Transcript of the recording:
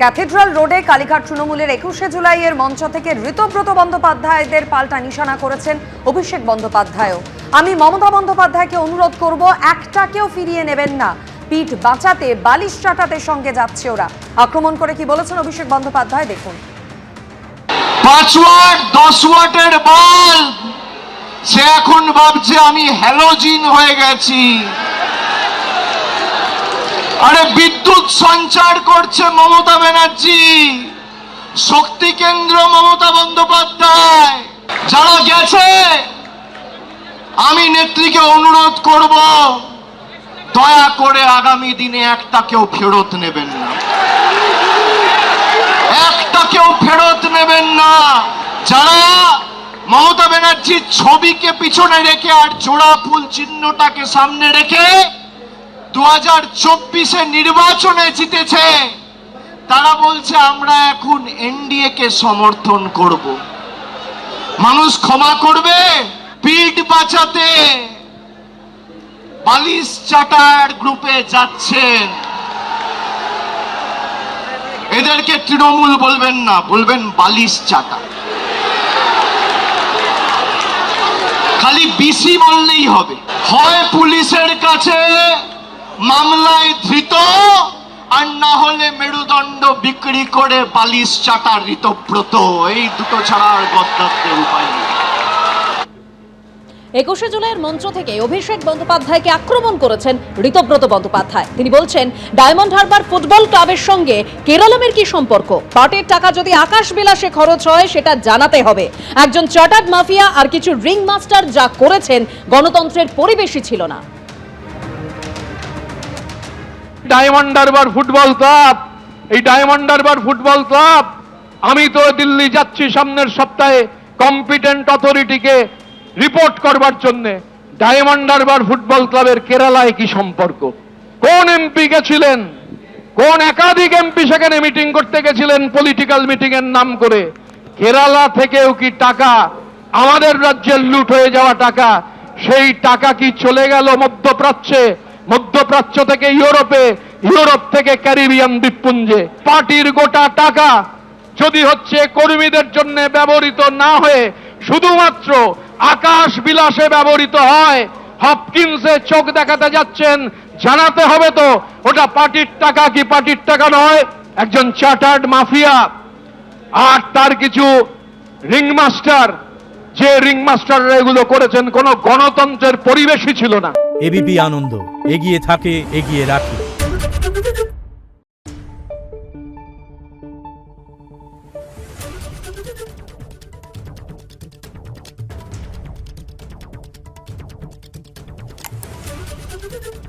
Cathedral রোডে কালীঘাট তৃণমূলের 21শে জুলাইয়ের মঞ্চ থেকে ঋতব্রত বন্দ্যোপাধ্যায়দের পাল্টা নিশানা করেছেন অভিষেক বন্দ্যোপাধ্যায়ও। আমি মমতা বন্দ্যোপাধ্যায়কে অনুরোধ করব, একটাকেও ফিরিয়ে নেবেন না। পিঠ বাঁচাতে বালিশ চাটাতে সঙ্গে যাচ্ছে ওরা। আক্রমণ করে কি বলেছেন অভিষেক বন্দ্যোপাধ্যায় দেখুন। 5 ওয়াট 10 ওয়াটের বাল্ব সে এখন ভাবছে আমি হ্যালোজিন হয়ে গেছি। আরে বিদ্যুৎ সঞ্চার করছে মমতা ব্যানার্জি, শক্তি কেন্দ্র মমতা বন্দ্যোপাধ্যায়। যারা গেছে আমি নেত্রীকে অনুরোধ করব, দয়া করে আগামী দিনে একটাকেও ফেরত নেবেন না, একটাকেও ফেরত নেবেন না। যারা মমতা ব্যানার্জির ছবিকে পিছনে রেখে আর জোড়া ফুল চিহ্নটাকে সামনে রেখে 2024-এ নির্বাচনে জিতেছে, তারা বলছে আমরা এখন এনডিএ কে সমর্থন করব। মানুষ ক্ষমা করবে? পিঠ বাঁচাতে বালিশ চাটার গ্রুপে যাচ্ছেন। এদেরকে তৃণমূল বলবেন না, বলবেন বালিশ চাটা। খালি বিসি বললেই হবে। হয় পুলিশের কাছে মামলায় ধৃত, আর না হলে মেরুদণ্ড বিক্রি করে বালিশ চাটা ঋতব্রত। এই দুটো ছাড়া আর বদলাতে উপায় নেই। 21শে জুলাইয়ের মঞ্চ থেকে অভিষেক বন্দ্যোপাধ্যায়কে আক্রমণ করেছেন ঋতব্রত বন্দ্যোপাধ্যায়। তিনি বলছেন, ডায়মন্ড হারবার ফুটবল ক্লাবের সঙ্গে কেরালামের কি সম্পর্ক? পাটের টাকা যদি আকাশ বিলাসে খরচ হয় সেটা জানাতে হবে। একজন চার্টার্ড মাফিয়া আর কিছু রিং মাস্টার যা করেছেন গণতন্ত্রের পরিবেশই ছিল না। ডায়মন্ড হারবার ফুটবল ক্লাব, এই ডায়মন্ড হারবার ফুটবল ক্লাব, আমি তো দিল্লি যাচ্ছি সামনের সপ্তাহে কম্পিটেন্ট অথরিটিকে রিপোর্ট করবার জন্য। ডায়মন্ড হারবার ফুটবল ক্লাবের কেরালায় কি সম্পর্ক? কোন এমপি গেছিলেন? কোন একাধিক এমপি সেখানে মিটিং করতে গেছিলেন পলিটিক্যাল মিটিং এর নাম করে? কেরালা থেকেও কি টাকা, আমাদের রাজ্যের লুট হয়ে যাওয়া টাকা, সেই টাকা কি চলে গেল মধ্যপ্রাচ্যে? মধ্যপ্রাচ্য থেকে ইউরোপে, ইউরোপ থেকে ক্যারিবিয়ান দ্বীপপুঞ্জে। পার্টির গোটা টাকা যদি হচ্ছে কর্মীদের জন্য ব্যবহৃত না হয়ে শুধুমাত্র আকাশ বিলাসে ব্যবহৃত হয়, হপকিন্সে চোখ দেখাতে যাচ্ছেন, জানাতে হবে তো ওটা পার্টির টাকা কি পার্টির টাকা নয়। একজন চার্টার্ড মাফিয়া আর তার কিছু রিংমাস্টার, যে রিংমাস্টাররা এগুলো করেছেন, কোনো গণতন্ত্রের পরিবেশই ছিল না। এবিপি আনন্দ, এগিয়ে থাকে, এগিয়ে রাখে। Thank you.